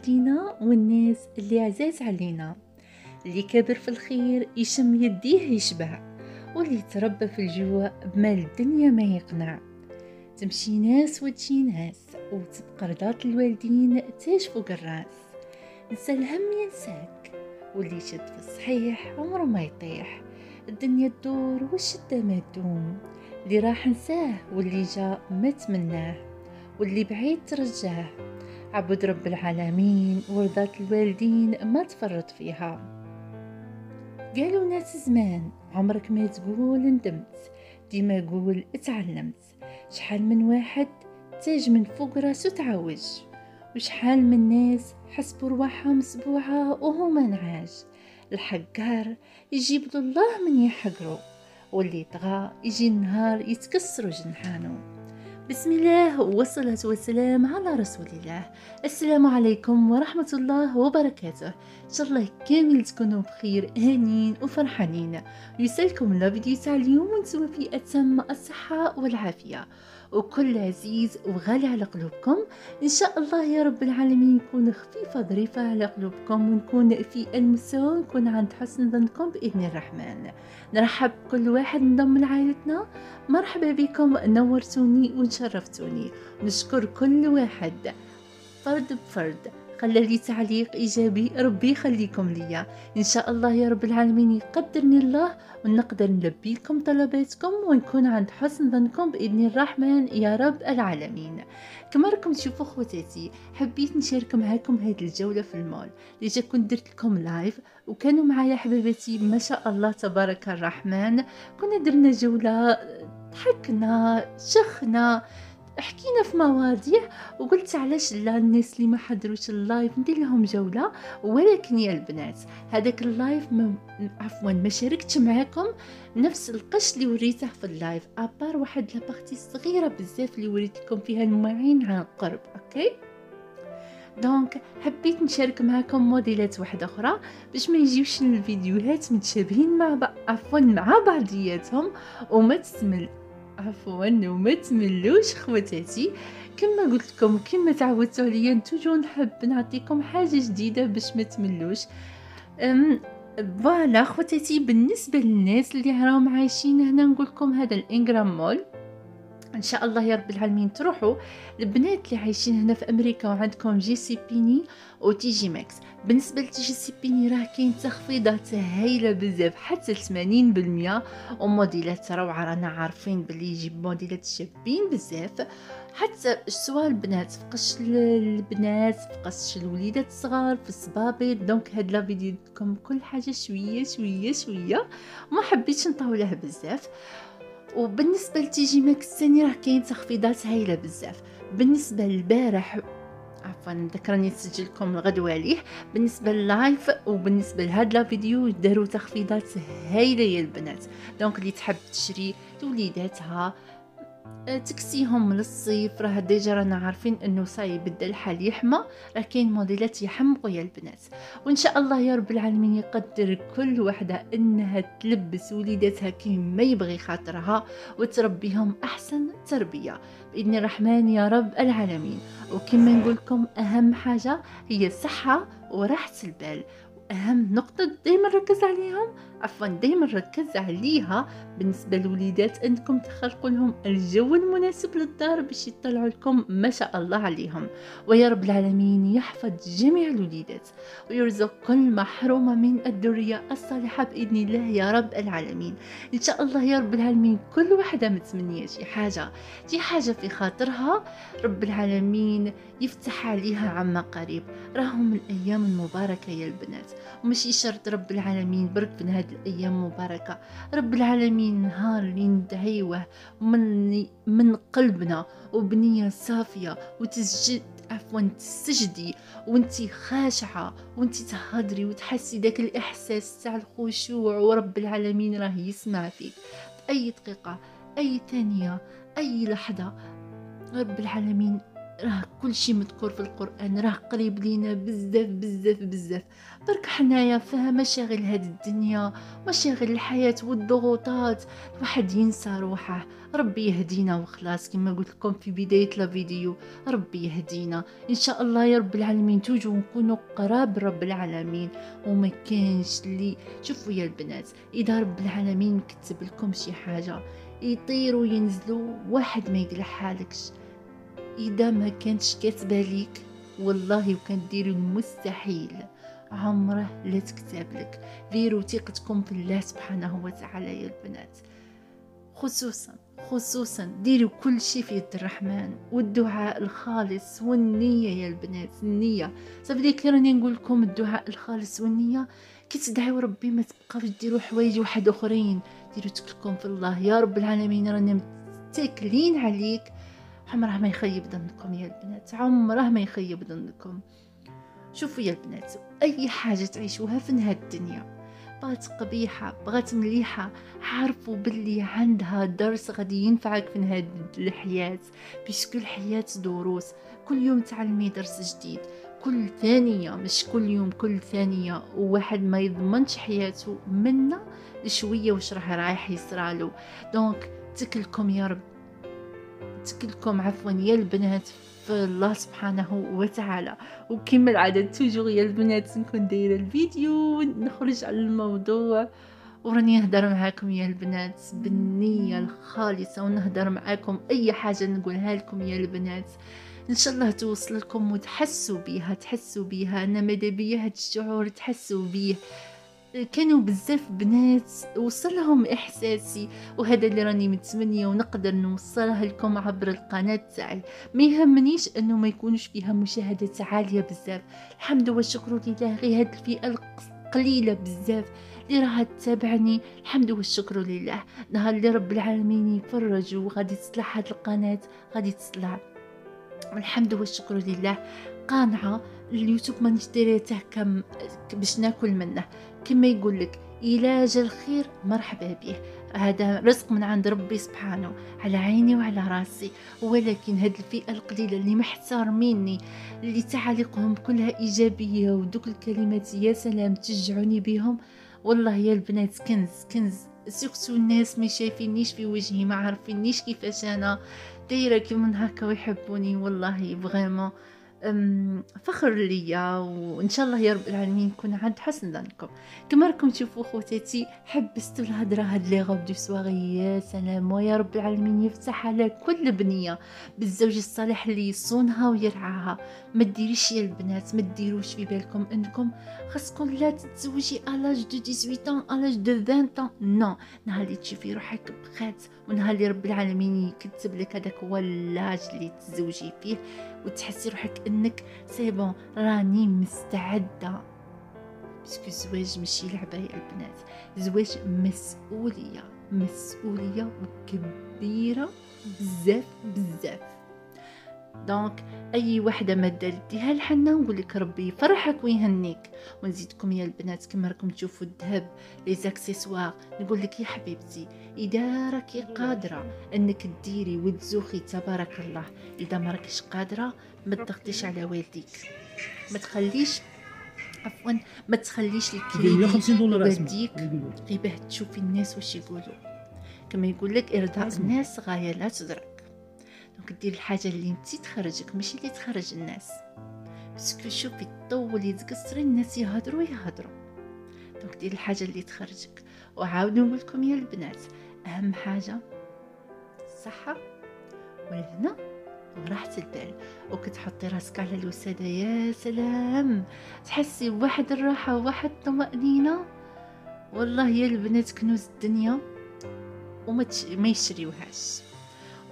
والدينا والناس اللي عزاز علينا، اللي كبر في الخير يشم يديه يشبع، واللي تربى في الجوع بمال الدنيا ما يقنع. تمشي ناس وتجي ناس، وتبقى رضات الوالدين تاج فوق الراس. نسى الهم ينساك، واللي يشد في الصحيح عمره ما يطيح. الدنيا تدور والشدة ما تدوم، اللي راح نساه واللي جا ما تمناه، واللي بعيد ترجاه. عبد رب العالمين ورضات الوالدين ما تفرط فيها. قالوا ناس زمان عمرك ما تقول ندمت، ديما قول اتعلمت. شحال من واحد تاج من فوق راسو تعوج، وشحال من ناس حسبوا رواحهم سبوعة وهما نعاج. الحقار يجيب الله من يحقرو، واللي طغى يجي النهار يتكسروا جنحانو. بسم الله والصلاة والسلام على رسول الله. السلام عليكم ورحمة الله وبركاته. إن شاء الله كامل تكونوا بخير، هانين وفرحانين. يسالكم الفيديو تاع اليوم وانتم في أتم الصحة والعافية، وكل عزيز وغالي على قلوبكم. إن شاء الله يا رب العالمين نكون خفيفة ظريفة على قلوبكم، ونكون في المستوى، ونكون عند حسن ظنكم بإذن الرحمن. نرحب بكل واحد انضم لعائلتنا، مرحبا بكم، نورتوني وشرفتوني. ونشكر كل واحد فرد بفرد خلى لي تعليق إيجابي، ربي يخليكم ليا. إن شاء الله يا رب العالمين يقدرني الله ونقدر نلبي لكم طلباتكم، ونكون عند حسن ظنكم بإذن الرحمن يا رب العالمين. كما راكم تشوفوا خواتاتي، حبيت نشارك معاكم هذه الجولة في المول اللي كنت درت لكم لايف، وكانوا معايا حبيباتي ما شاء الله تبارك الرحمن. كنا درنا جولة، ضحكنا شخنا، حكينا في مواضيع، وقلت علاش لا الناس اللي ما حضروش اللايف ندير لهم جوله. ولكن يا البنات هذاك اللايف ما شاركتش معاكم نفس القش اللي وريته في اللايف، ابار واحد لابارتي صغيره بزاف اللي وريت لكم فيها المعين عن قرب. اوكي، دونك حبيت نشارك معكم موديلات واحده اخرى باش ما يجيوش الفيديوهات متشابهين مع بعضياتهم، وما تسمل وما تملوش خواتاتي. كما قلت لكم كما تعودتوا عليا، نتوجو نحب نعطيكم حاجه جديده باش ما تملوش. فوالا خواتاتي، بالنسبه للناس اللي راهم عايشين هنا، نقول لكم هذا الانغرام مول ان شاء الله يا رب العالمين تروحوا. البنات اللي عايشين هنا في امريكا وعندكم جي سي بيني وتي جي ماكس، بالنسبه لتي جي سي بيني راه كاين تخفيضات هايله بزاف حتى 80%، وموديلات روعه. رانا عارفين باللي يجيب موديلات شابين بزاف، حتى سواء البنات في قش البنات، في قش الوليدات الصغار، في الصبابط. دونك هاد لا فيديو لكم كل حاجه شويه شويه شويه، وما حبيتش نطولها بزاف. وبالنسبه لتيجي ماكس ثاني راه كاين تخفيضات هايله بزاف. بالنسبه للبارح، عفوا ذكرني نسجل لكم الغدوه عليه، بالنسبه لللايف وبالنسبه لهاد لا فيديو داروا تخفيضات هايله يا البنات. دونك اللي تحب تشري لوليداتها تكسيهم للصيف، راه ديجا رانا عارفين انه صاي بدا الحال يحمى، راه كاين موديلات يحمقوا يا البنات. وان شاء الله يا رب العالمين يقدر كل وحده انها تلبس وليداتها كيما يبغي خاطرها، وتربيهم احسن تربيه باذن الرحمن يا رب العالمين. وكما نقول لكم اهم حاجه هي الصحه وراحه البال، اهم نقطه دائما نركز عليهم، دائما نركز عليها بالنسبه للوليدات، انكم تخلقوا لهم الجو المناسب للدار باش يطلعوا لكم ما شاء الله عليهم. ويا رب العالمين يحفظ جميع الوليدات، ويرزق كل محرومه من الذريه الصالحه باذن الله يا رب العالمين. ان شاء الله يا رب العالمين كل واحده متمنيه شي حاجه في خاطرها، رب العالمين يفتح عليها عما قريب. راهم الايام المباركه يا البنات، ومشي شرط رب العالمين برك في هذه الايام المباركه. رب العالمين نهار اللي ندعيوه من قلبنا وبنيه صافيه، تسجدي وانتي خاشعه، وانتي تهضري وتحسي داك الاحساس تاع الخشوع، ورب العالمين راه يسمع فيك في اي دقيقه، اي ثانيه، اي لحظه. رب العالمين راه كل شيء مذكور في القرآن، راه قريب لينا بزاف بزاف بزاف. برك حنايا فيها مشاغل هاد الدنيا، مشاغل الحياة والضغوطات، الواحد ينسى روحه. ربي يهدينا وخلاص، كما قلت لكم في بداية الفيديو، ربي يهدينا ان شاء الله يا رب العالمين. توجو نكونوا قراب رب العالمين، وما كانش اللي شوفوا يا البنات، اذا رب العالمين كتب لكم شي حاجه يطيروا ينزلوا، واحد ما يقلعهالكش. اذا ما كانتش كاتبه ليك والله وكان ديروا المستحيل عمره لا تكتب لك. ديروا ثقتكم في الله سبحانه وتعالى يا البنات، خصوصا ديروا كل شيء في يد الرحمن، والدعاء الخالص والنية يا البنات. النية صافي كي راني نقول لكم، الدعاء الخالص والنية كي تدعيو ربي ما تبقاوش ديروا حوايج واحد اخرين، ديروا توكلكم في الله. يا رب العالمين راني متكلين عليك، عمره ما يخيب ظنكم يا البنات، عمره ما يخيب ظنكم. شوفوا يا البنات، اي حاجه تعيشوها في هاد الدنيا، بغات قبيحه بغات مليحه، عارفوا باللي عندها درس غادي ينفعك في هاد الحياه، بيسكو الحياه دروس، كل يوم تعلمي درس جديد، كل ثانيه مش كل يوم، كل ثانيه. وواحد ما يضمنش حياته منا لشويه واش رايح يصرالو. دونك تكلكم يا رب، تكلكم عفوا يا البنات في الله سبحانه وتعالى. وكما العادة توجور يا البنات نكون دايره الفيديو نخرج على الموضوع، وراني نهدر معاكم يا البنات بالنية الخالصة، ونهدر معاكم اي حاجة نقولها لكم يا البنات ان شاء الله توصل لكم وتحسوا بيها، تحسوا بيها. انا ماذا بيا هاد الشعور تحسوا بيه. كانوا بزاف بنات وصلهم احساسي، وهذا اللي راني متمنيه ونقدر نوصلها لكم عبر القناه تاعي. ما يهمنيش انه ما يكونش فيها مشاهدات عاليه بزاف، الحمد والشكر لله. غير هاد الفئه القليله بزاف اللي راها تتابعني، الحمد والشكر لله. نهار اللي رب العالمين يفرج وغادي تصلح هاد القناه، غادي تصلح، والحمد والشكر لله. قانعه اليوتيوب مانيش دايرته كم باش ناكل منه، كما يقول لك إلى جا الخير مرحبا به، هذا رزق من عند ربي سبحانه، على عيني وعلى راسي. ولكن هاد الفئة القليلة اللي محترميني، اللي تعاليقهم كلها إيجابية، ودوك الكلمات يا سلام تشجعوني بهم، والله يا البنات كنز كنز. سيرتو الناس ما شايفينيش في وجهي، ما عارفينيش كيفاش انا دايره كيما هكا ويحبوني، والله فريمون فخر ليا. وان شاء الله يا رب العالمين نكون عند حسن ظنكم. كما راكم تشوفوا خواتاتي، حبستوا الهضره هاد لي غوب دو سواغي يا سلام، ويا رب العالمين يفتح على كل بنيه بالزوج الصالح اللي يصونها ويرعاها. ما ديريش يا البنات، ما ديروش في بالكم انكم خاصكم لا تتزوجي الاج دو 18 ans الاج دو 20 ans. نو، نهار اللي تشوفي روحك بخات، ونهار اللي رب العالمين يكتب لك هذاك هو اللاج اللي تزوجي فيه، وتحسي روحك انك سي بون راني مستعده. باسكو الزواج ماشي لعبه يا البنات، الزواج مسؤوليه كبيره بزاف بزاف. دونك اي وحده ما دارتيها لحنا نقول لك ربي يفرحك ويهنيك. ونزيدكم يا البنات كما راكم تشوفوا الذهب لي زاكسيسوار، نقول لك يا حبيبتي اذا راكي قادره انك ديري وتزوخي تبارك الله، اذا ما راكيش قادره ما تضغطيش على والديك، ما تخليش عفوا ما تخليش الكريدي والديك غير باه تشوفي الناس واش يقولوا. كما يقول لك ارضاء الناس غايه لا تدرك. دونك دير الحاجه اللي انت تخرجك ماشي اللي تخرج الناس، باسكو شوفي طولي تقصري الناس يهضروا. دونك دير الحاجه اللي تخرجك. وعاود نقول لكم يا البنات، اهم حاجه الصحه والهنا وراحه البال. وكتحطي راسك على الوساده يا سلام، تحسي بواحد الراحه وواحد الطمانينه، والله يا البنات كنوز الدنيا ما يشريوهاش.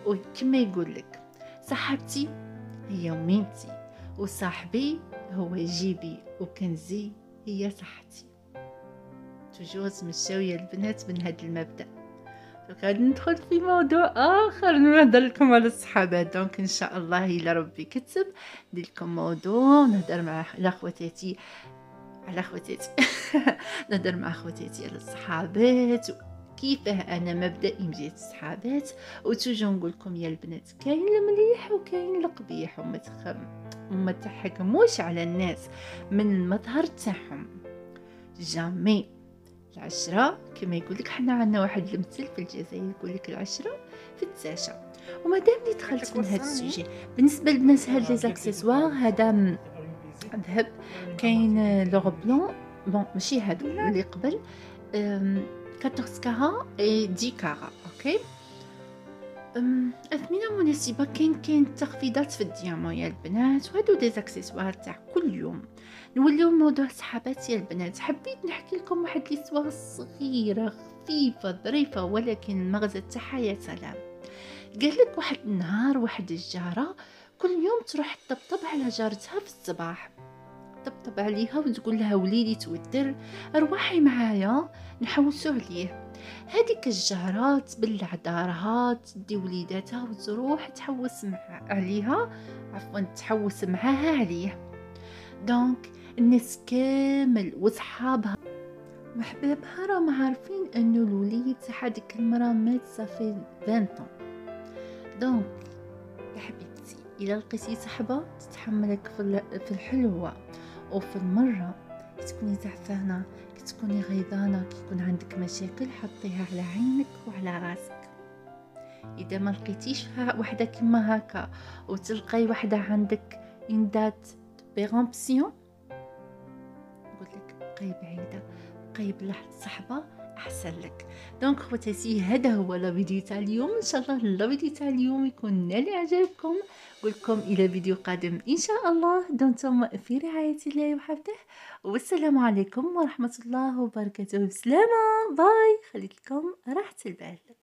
وكما يقول لك صاحبتي هي ميمتي، وصاحبي هو جيبي، وكنزي هي صحتي. توجوز مشاوية البنات من هذا المبدأ. غادي ندخل في موضوع اخر نهضر لكم على الصحابه. دونك ان شاء الله الا ربي كتب ندير لكم موضوع نهضر مع على خواتاتي نهضر مع خواتاتي على الصحابات كيفاه انا مبدئي مجيت الصحابات، وتوجو نقول لكم يا البنات كاين المليح وكاين القبيح، وما تحكموش على الناس من المظهر تاعهم. جامي العشرة كما يقولك، حنا عندنا واحد المثل في الجزائر يقولك العشرة في التاشة. ومادامني دخلت من هذا السوجي، بالنسبه للبنات هاد لي زاكسيسوار هذا ذهب، كاين لوغ بلون بون ماشي هادو اللي قبل 14 كارا اي 10 كارا اوكي. اثمنه مناسبه، كاين تخفيضات في الديامون يا البنات، وهادو دي زاكسيسوار تاع كل يوم. نوليو موضوع صحابات يا البنات، حبيت نحكي لكم واحد ليستوار صغيره خفيفه ظريفه ولكن المغزى تاعها يا سلام. قال لك واحد النهار واحد الجاره كل يوم تروح تطبطب على جارتها في الصباح، تطبطب عليها وتقول لها وليدي توتر ارواحي معايا نحوسوا عليه. هذيك الجاره تبلع دارها تدي وليداتها وتروح تحوس عليها، عفوا تحوس معاها عليه. دونك الناس كامل وصحابها وحبابها راهم عارفين انه الوليد تاع هذيك المراه مات صافي 20 طون. دونك يا حبيبتي الى لقيتي صحبه تتحملك في الحلوه وفي المره كي تكوني تعبانه، كي تكوني غيظانه، كي يكون عندك مشاكل، حطيها على عينك وعلى راسك. اذا ما لقيتيش وحده كيما هكا وتلقاي وحده عندك ان دات بيغامبسيون، نقول لك بقاي بعيده، بقاي بلا صحبه احسن لك. دونك خواتاتي هذا هو لا فيديو تاع اليوم، ان شاء الله لا فيديو تاع اليوم يكون نال اعجابكم. نقولكم الى فيديو قادم ان شاء الله، دمتم في رعايه الله وحفظه، والسلام عليكم ورحمه الله وبركاته. بسلامه، باي، خليت لكم راحه البال.